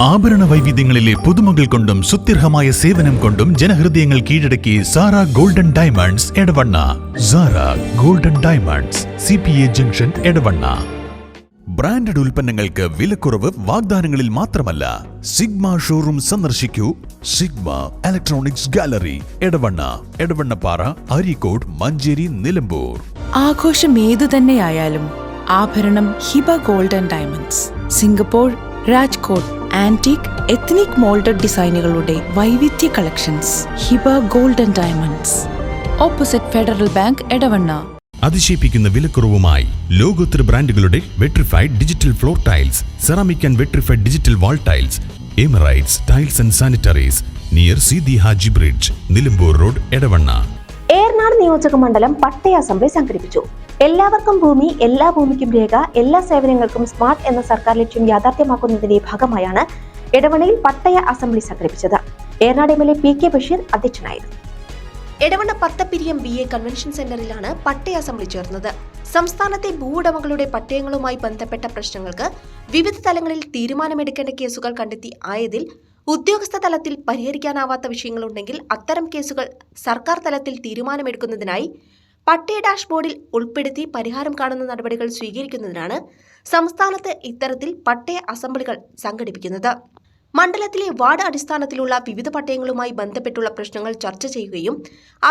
ആഭരണ വൈവിധ്യങ്ങളിലെ പുതുമകൾ കൊണ്ടും സുത്യർഹമായ സേവനം കൊണ്ടും ജനഹൃദയങ്ങൾ കീഴടക്കി Sara Golden Diamonds Edavanna. Sara Golden Diamonds, CPA junction, Edavanna. Branded ഉൽപ്പന്നങ്ങൾക്ക് വിലക്കുറവ് വാഗ്ദാനങ്ങളിൽ മാത്രമല്ല. സിഗ്മ ഷോറൂം സന്ദർശിക്കൂ. Sigma Electronics Gallery, Edavanna, Edavannappara, Areekode, Manjeri, Nilambur. ആഘോഷം ഏതു തന്നെയായാലും ആഭരണം Hiba Golden Diamonds. Singapore, Rajkot antique, ethnic moulded ഡിസൈനുകളുടെ വൈവിധ്യ collections. Hiba Golden Diamonds, opposite Federal Bank, Edavanna. അതിശയിപ്പിക്കുന്ന വിലക്കുറവുമായി ലോകോത്തര ബ്രാൻഡുകളുടെ vitrified digital floor tiles, ceramic and vitrified digital wall tiles, Emirates tiles and sanitaries, near Seethi Haji bridge, Nilambur road, Edavanna. Eranad നിയോജക മണ്ഡലം പട്ടയ അസംബ്ലി സംഘടിപ്പിച്ചു. എല്ലാവർക്കും ഭൂമി, എല്ലാ ഭൂമിക്കും രേഖ, എല്ലാ സേവനങ്ങൾക്കും സ്മാർട്ട് എന്ന സർക്കാർ ലക്ഷ്യം യാഥാർത്ഥ്യമാക്കുന്നതിന്റെ ഭാഗമായാണ് എടവണ്ണയിൽ പട്ടയ അസംബ്ലി സംഘടിപ്പിച്ചത്. ഏറനാട് MLA PK ബഷീർ അധ്യക്ഷനായിരുന്നു. എടവണ്ണ പത്തപ്പിരിയം BA കൺവെൻഷൻ സെന്ററിലാണ് പട്ടയ അസംബ്ലി ചേർന്നത്. സംസ്ഥാനത്തെ ഭൂവുടമകളുടെ പട്ടയങ്ങളുമായി ബന്ധപ്പെട്ട പ്രശ്നങ്ങൾക്ക് വിവിധ തലങ്ങളിൽ തീരുമാനമെടുക്കേണ്ട കേസുകൾ കണ്ടെത്തി ആയതിൽ ഉദ്യോഗസ്ഥ തലത്തിൽ പരിഹരിക്കാനാവാത്ത വിഷയങ്ങളുണ്ടെങ്കിൽ അത്തരം കേസുകൾ സർക്കാർ തലത്തിൽ തീരുമാനമെടുക്കുന്നതിനായി പട്ടയ ഡാഷ്ബോർഡിൽ ഉൾപ്പെടുത്തി പരിഹാരം കാണുന്ന നടപടികൾ സ്വീകരിക്കുന്നതിനാണ് സംസ്ഥാനത്ത് ഇത്തരത്തിൽ പട്ടയ അസംബ്ലികൾ സംഘടിപ്പിക്കുന്നത്. മണ്ഡലത്തിലെ വാർഡ് അടിസ്ഥാനത്തിലുള്ള വിവിധ പട്ടയങ്ങളുമായി ബന്ധപ്പെട്ടുള്ള പ്രശ്നങ്ങൾ ചർച്ച ചെയ്യുകയും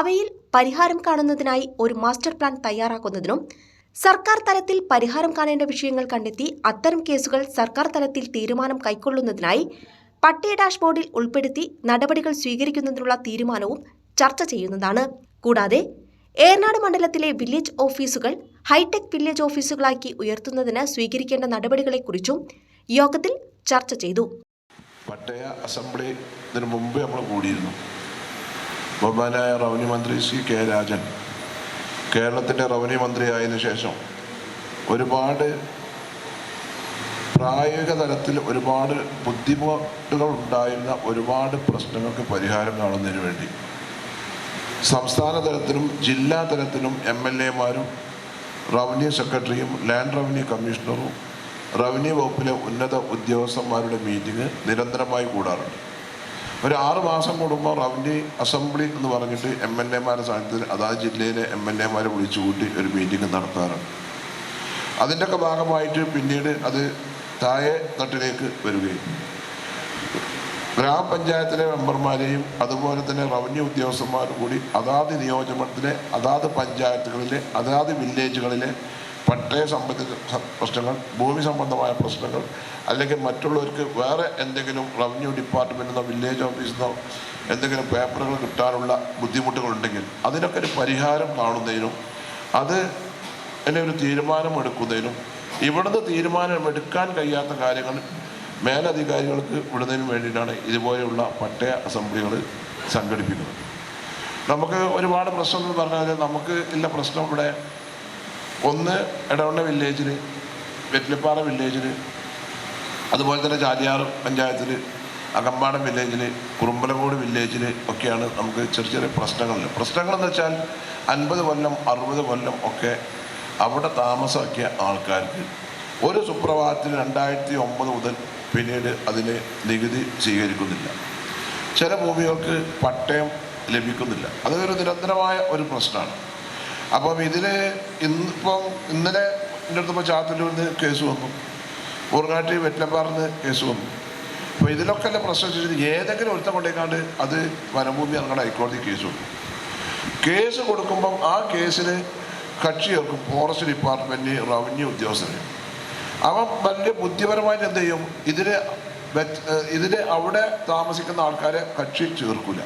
അവയിൽ പരിഹാരം കാണുന്നതിനായി ഒരു മാസ്റ്റർ പ്ലാൻ തയ്യാറാക്കുന്നതിനും സർക്കാർ തലത്തിൽ പരിഹാരം കാണേണ്ട വിഷയങ്ങൾ കണ്ടെത്തി അത്തരം കേസുകൾ സർക്കാർ തലത്തിൽ തീരുമാനം കൈക്കൊള്ളുന്നതിനായി പട്ടയ ഡാഷ്ബോർഡിൽ ഉൾപ്പെടുത്തി നടപടികൾ സ്വീകരിക്കുന്നതിനുള്ള തീരുമാനവും ചർച്ച ചെയ്യുന്നതാണ്. കൂടാതെ ഏറനാട് മണ്ഡലത്തിലെ വില്ലേജ് ഓഫീസുകൾ ഹൈടെക് വില്ലേജ് ഓഫീസുകളാക്കി ഉയർത്തുന്നതിന് സ്വീകരിക്കേണ്ട നടപടികളെക്കുറിച്ചും യോഗത്തിൽ ചർച്ച ചെയ്തു. പട്ടയ അസംബ്ലി ഇതിനു മുമ്പ് നമ്മൾ കൂടിയിരുന്നു. ബഹുമാനായ റവന്യൂ മന്ത്രി ശ്രീ K. രാജൻ കേരളത്തിൻ്റെ റവന്യൂ മന്ത്രിയായതിനു ശേഷം ഒരുപാട് പ്രായോഗിക തലത്തിൽ ഒരുപാട് ബുദ്ധിമുട്ടുകൾ ഉണ്ടായിരുന്ന ഒരുപാട് പ്രശ്നങ്ങൾക്ക് പരിഹാരം കാണുന്നതിന് വേണ്ടി സംസ്ഥാന തലത്തിലും ജില്ലാ തലത്തിലും MLAമാരും റവന്യൂ സെക്രട്ടറിയും ലാൻഡ് റവന്യൂ കമ്മീഷണറും റവന്യൂ വകുപ്പിലെ ഉന്നത ഉദ്യോഗസ്ഥന്മാരുടെ മീറ്റിംഗ് നിരന്തരമായി കൂടാറുണ്ട്. ഒരു 6 മാസം കൂടുമ്പോൾ റവന്യൂ അസംബ്ലി എന്ന് പറഞ്ഞിട്ട് MLAമാരുടെ സാന്നിധ്യത്തിൽ അതാത് ജില്ലയിലെ MLAമാരെ വിളിച്ചു കൂട്ടി ഒരു മീറ്റിംഗ് നടത്താറുണ്ട്. അതിൻ്റെയൊക്കെ ഭാഗമായിട്ട് പിന്നീട് അത് താഴെ തട്ടിലേക്ക് വരികയും ഗ്രാമപഞ്ചായത്തിലെ മെമ്പർമാരെയും അതുപോലെ തന്നെ റവന്യൂ ഉദ്യോഗസ്ഥന്മാരും കൂടി അതാത് നിയോജകമണ്ഡലത്തിലെ അതാത് പഞ്ചായത്തുകളിലെ അതാത് വില്ലേജുകളിലെ പട്ടയ സംബന്ധിച്ച പ്രശ്നങ്ങൾ, ഭൂമി സംബന്ധമായ പ്രശ്നങ്ങൾ, അല്ലെങ്കിൽ മറ്റുള്ളവർക്ക് വേറെ എന്തെങ്കിലും റവന്യൂ ഡിപ്പാർട്ട്മെൻറ്റിൽ നിന്നോ വില്ലേജ് ഓഫീസിൽ നിന്നോ എന്തെങ്കിലും പേപ്പറുകൾ കിട്ടാനുള്ള ബുദ്ധിമുട്ടുകളുണ്ടെങ്കിൽ അതിനൊക്കെ ഒരു പരിഹാരം കാണുന്നതിനും അത് എന്നെ ഒരു തീരുമാനം എടുക്കുന്നതിനും ഇവിടുന്ന് തീരുമാനമെടുക്കാൻ കഴിയാത്ത കാര്യങ്ങൾ മേലധികാരികൾക്ക് വിടുന്നതിനും വേണ്ടിയിട്ടാണ് ഇതുപോലെയുള്ള പട്ടയ അസംബ്ലികൾ സംഘടിപ്പിക്കുന്നത്. നമുക്ക് ഒരുപാട് പ്രശ്നം എന്ന് പറഞ്ഞാൽ നമുക്ക് ഇല്ല പ്രശ്നം ഇവിടെ ഒന്ന് എടവണ്ണ വില്ലേജിൽ, വെറ്റിലപ്പാറ വില്ലേജിൽ, അതുപോലെ തന്നെ ചാലിയാർ പഞ്ചായത്തിൽ, അകമ്പാടം വില്ലേജിൽ, കുറുമ്പലങ്കോട് വില്ലേജിൽ ഒക്കെയാണ് നമുക്ക് ചെറിയ ചെറിയ പ്രശ്നങ്ങളെന്ന് വെച്ചാൽ 50 കൊല്ലം 60 കൊല്ലം ഒക്കെ അവിടെ താമസമാക്കിയ ആൾക്കാർക്ക് ഒരു സുപ്രഭാതത്തിൽ 2009 മുതൽ പിന്നീട് അതിന് നികുതി സ്വീകരിക്കുന്നില്ല. ചില ഭൂമികൾക്ക് പട്ടയം ലഭിക്കുന്നില്ല. അതൊരു നിരന്തരമായ ഒരു പ്രശ്നമാണ്. അപ്പം ഇതിന് ഇന്നലെ എൻ്റെ അടുത്തപ്പോൾ ചാത്തല്ലൂരിൽ കേസ് വന്നു, ഊർങ്ങാട്ടി വെറ്റിലപ്പാറിന് കേസ് വന്നു. അപ്പോൾ ഇതിലൊക്കെ അല്ല പ്രശ്നം വെച്ചിട്ട് ഏതെങ്കിലും ഒരുത്തം കൊണ്ടേക്കാണ്ട് അത് വനഭൂമി അങ്ങനെ ഹൈക്കോടതി കേസ് വന്നു. കേസ് കൊടുക്കുമ്പം ആ കേസിന് കക്ഷി ചേർക്കും ഫോറസ്റ്റ് ഡിപ്പാർട്ട്മെൻറ്റ്, റവന്യൂ ഉദ്യോഗസ്ഥന്. അവൻ വലിയ ബുദ്ധിപരമായിട്ട് എന്ത് ചെയ്യും, ഇതിന് അവിടെ താമസിക്കുന്ന ആൾക്കാരെ കക്ഷി ചേർക്കില്ല.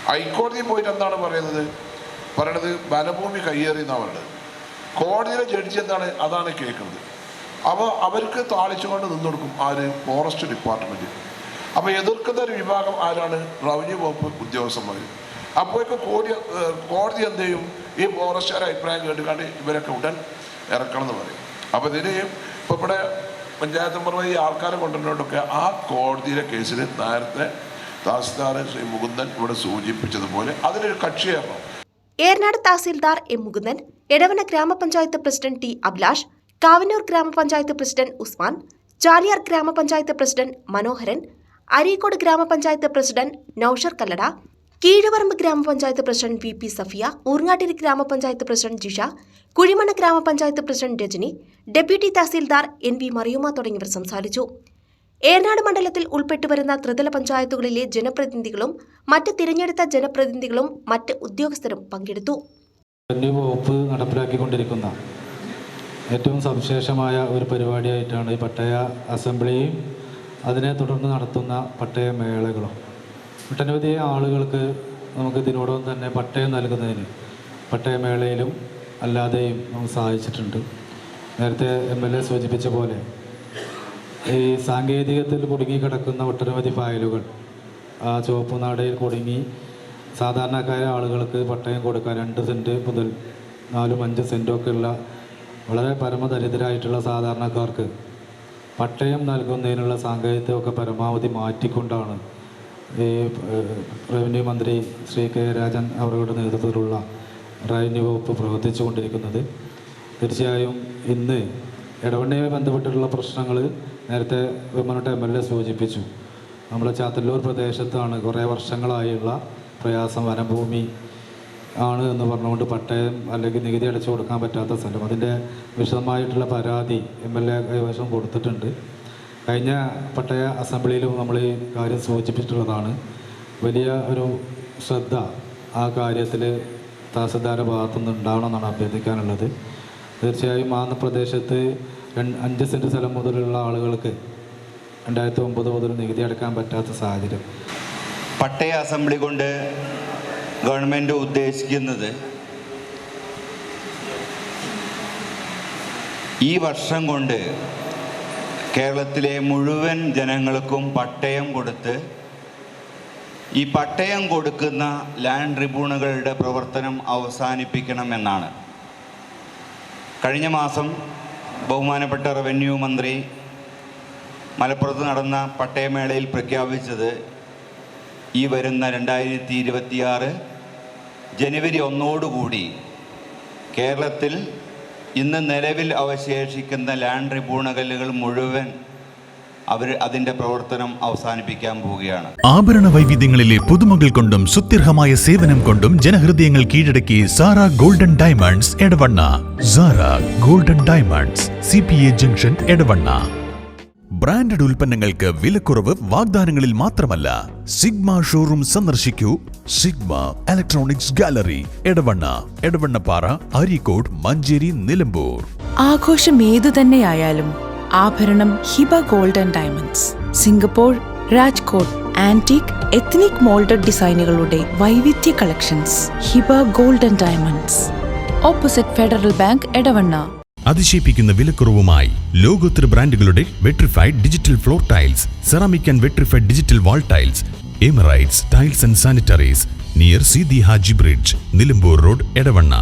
ഹൈക്കോടതിയിൽ പോയിട്ട് എന്താണ് പറയണത് വനഭൂമി കയ്യേറി എന്നാണ് പറയുന്നത്. കോടതിയിലെ ജഡ്ജി എന്താണ് അതാണ് കേൾക്കുന്നത്. അപ്പോൾ അവർക്ക് താളിച്ചുകൊണ്ട് നിന്നെടുക്കും ആര്, ഫോറസ്റ്റ് ഡിപ്പാർട്ട്മെൻറ്റ്. അപ്പോൾ എതിർക്കുന്ന ഒരു വിഭാഗം ആരാണ്, റവന്യൂ വകുപ്പ് ഉദ്യോഗസ്ഥന്മാർ. അപ്പോഴേക്ക് കോടതി എന്ത് ചെയ്യും, ഈ ഫോറസ്റ്റുകാരെ അഭിപ്രായം കേട്ടുകാണ്ട് ഇവരൊക്കെ ഉടൻ ഇറക്കണം എന്ന് പറയും. അപ്പോൾ ഇതിന് ഇപ്പോൾ ഇവിടെ പഞ്ചായത്ത് മെമ്പർ ഈ ആൾക്കാരെ കൊണ്ടുവരുന്നതൊക്കെ ആ കോടതിയിലെ കേസിൽ നേരത്തെ തഹസിൽദാർ ശ്രീ മുകുന്ദൻ ഇവിടെ സൂചിപ്പിച്ചതുപോലെ അതിനൊരു കക്ഷിയായിരുന്നു. ഏറനാട് തഹസിൽദാർ M. മുകുന്ദൻ, എടവണ്ണ ഗ്രാമപഞ്ചായത്ത് പ്രസിഡന്റ് T. അഭിലാഷ്, കാവന്നൂർ ഗ്രാമപഞ്ചായത്ത് പ്രസിഡന്റ് ഉസ്മാൻ, ചാലിയാർ ഗ്രാമപഞ്ചായത്ത് പ്രസിഡന്റ് മനോഹരൻ, അരീക്കോട് ഗ്രാമപഞ്ചായത്ത് പ്രസിഡന്റ് നൌഷർ കല്ലട, കീഴുപറമ്പ് ഗ്രാമപഞ്ചായത്ത് president V P Safiya, Urangattiri ഗ്രാമപഞ്ചായത്ത് പ്രസിഡന്റ് ജിഷ, കുഴിമണ്ണ ഗ്രാമപഞ്ചായത്ത് president Rajani, deputy tahsildar N V Mariyuma തുടങ്ങിയവർ സംസാരിച്ചു. ഏറനാട് മണ്ഡലത്തിൽ ഉൾപ്പെട്ടുവരുന്ന ത്രിതല പഞ്ചായത്തുകളിലെ ജനപ്രതിനിധികളും മറ്റ് തിരഞ്ഞെടുത്ത ജനപ്രതിനിധികളും മറ്റ് ഉദ്യോഗസ്ഥരും പങ്കെടുത്തു. വകുപ്പ് നടപ്പിലാക്കിക്കൊണ്ടിരിക്കുന്ന ഏറ്റവും സവിശേഷമായ ഒരു പരിപാടിയായിട്ടാണ് ഈ പട്ടയ അസംബ്ലിയും അതിനെ തുടർന്ന് നടത്തുന്ന പട്ടയ മേളകളും. ഒട്ടനവധി ആളുകൾക്ക് നമുക്ക് ഇതിനോടൊപ്പം തന്നെ പട്ടയം നൽകുന്നതിന് പട്ടയമേളയിലും അല്ലാതെയും നമുക്ക് സഹായിച്ചിട്ടുണ്ട്. നേരത്തെ MLA സൂചിപ്പിച്ച പോലെ ഈ സാങ്കേതികത്തിൽ കുടുങ്ങിക്കിടക്കുന്ന ഒട്ടനവധി ഫയലുകൾ ആ ചുവപ്പ് നാടയിൽ കുടുങ്ങി സാധാരണക്കാരായ ആളുകൾക്ക് പട്ടയം കൊടുക്കാൻ 2 സെൻറ്റ് മുതൽ 4-5 സെൻറ്റൊക്കെ ഉള്ള വളരെ പരമദരിദ്രരായിട്ടുള്ള സാധാരണക്കാർക്ക് പട്ടയം നൽകുന്നതിനുള്ള സാങ്കേതികതയൊക്കെ പരമാവധി മാറ്റിക്കൊണ്ടാണ് ഈ റവന്യൂ മന്ത്രി ശ്രീ K. രാജൻ അവരുടെ നേതൃത്വത്തിലുള്ള റവന്യൂ വകുപ്പ് പ്രവർത്തിച്ചു കൊണ്ടിരിക്കുന്നത്. തീർച്ചയായും ഇന്ന് ഇടവണ്ണയുമായി ബന്ധപ്പെട്ടിട്ടുള്ള പ്രശ്നങ്ങൾ നേരത്തെ ബഹുമാനപ്പെട്ട MLA സൂചിപ്പിച്ചു. നമ്മുടെ ചാത്തല്ലൂർ പ്രദേശത്താണ് കുറേ വർഷങ്ങളായുള്ള പ്രയാസം. വനഭൂമി ആണ് എന്ന് പറഞ്ഞുകൊണ്ട് പട്ടയം അല്ലെങ്കിൽ നികുതി അടച്ചു കൊടുക്കാൻ പറ്റാത്ത സ്ഥലം. അതിൻ്റെ വിശദമായിട്ടുള്ള പരാതി MLA കൈവശം കൊടുത്തിട്ടുണ്ട്. കഴിഞ്ഞ പട്ടയ അസംബ്ലിയിലും നമ്മൾ ഈ കാര്യം സൂചിപ്പിച്ചിട്ടുള്ളതാണ്. വലിയ ഒരു ശ്രദ്ധ ആ കാര്യത്തിൽ തഹസിൽദാരുടെ ഭാഗത്തുനിന്ന് ഉണ്ടാവണമെന്നാണ് അഭ്യർത്ഥിക്കാനുള്ളത്. തീർച്ചയായും ആ പ്രദേശത്ത് 5 സെൻറ്റ് സ്ഥലം മുതലുള്ള ആളുകൾക്ക് 2009 മുതൽ നികുതി അടക്കാൻ പറ്റാത്ത സാഹചര്യം. പട്ടയ അസംബ്ലി കൊണ്ട് ഗവൺമെൻറ് ഉദ്ദേശിക്കുന്നത് ഈ വർഷം കൊണ്ട് കേരളത്തിലെ മുഴുവൻ ജനങ്ങൾക്കും പട്ടയം കൊടുത്ത് ഈ പട്ടയം കൊടുക്കുന്ന ലാൻഡ് ട്രിബ്യൂണലുകളുടെ പ്രവർത്തനം അവസാനിപ്പിക്കണമെന്നാണ്. കഴിഞ്ഞ മാസം ബഹുമാനപ്പെട്ട റവന്യൂ മന്ത്രി മലപ്പുറത്ത് നടന്ന പട്ടയമേളയിൽ പ്രഖ്യാപിച്ചത് ഈ വരുന്ന 2026 ജനുവരി 1 കേരളത്തിൽ ഇന്ന് നിലവിൽ അവശേഷിക്കുന്ന ലാൻഡ് ട്രിബ്യൂണലുകൾ മുഴുവൻ അതിൻ്റെ പ്രവർത്തനം അവസാനിപ്പിക്കാൻ പോവുകയാണ്. ആഭരണ വൈവിധ്യങ്ങളിലെ പുതുമകൾ കൊണ്ടും സുത്യർഹമായ സേവനം കൊണ്ടും ജനഹൃദയങ്ങൾ കീഴടക്കി Sara Golden Diamonds Edavanna. Sara Golden Diamonds, CPA junction Edavanna. Branded ഉൽപ്പന്നങ്ങൾക്ക് വിലക്കുറവ് വാഗ്ദാനങ്ങളിൽ മാത്രമല്ല. സിഗ്മ ഷോറൂം സന്ദർശിക്കൂ. Sigma Electronics Gallery, Edavanna, Edavannappara, Areekode, Manjeri, Nilambur. ആഘോഷം ഏതു തന്നെയായാലും ആഭരണം Hiba Golden Diamonds. Singapore, Rajkot antique ethnic moulded ഡിസൈനുകളുടെ വൈവിധ്യ collections. Hiba Golden Diamonds, opposite Federal Bank, Edavanna. അതിശയിപ്പിക്കുന്ന വിലക്കുറവുമായി ലോകോത്തര ബ്രാൻഡുകളുടെ vitrified digital floor tiles, ceramic and vitrified digital wall tiles, Emirates tiles and sanitaries, near Seethi Haji bridge, Nilambur road, Edavanna.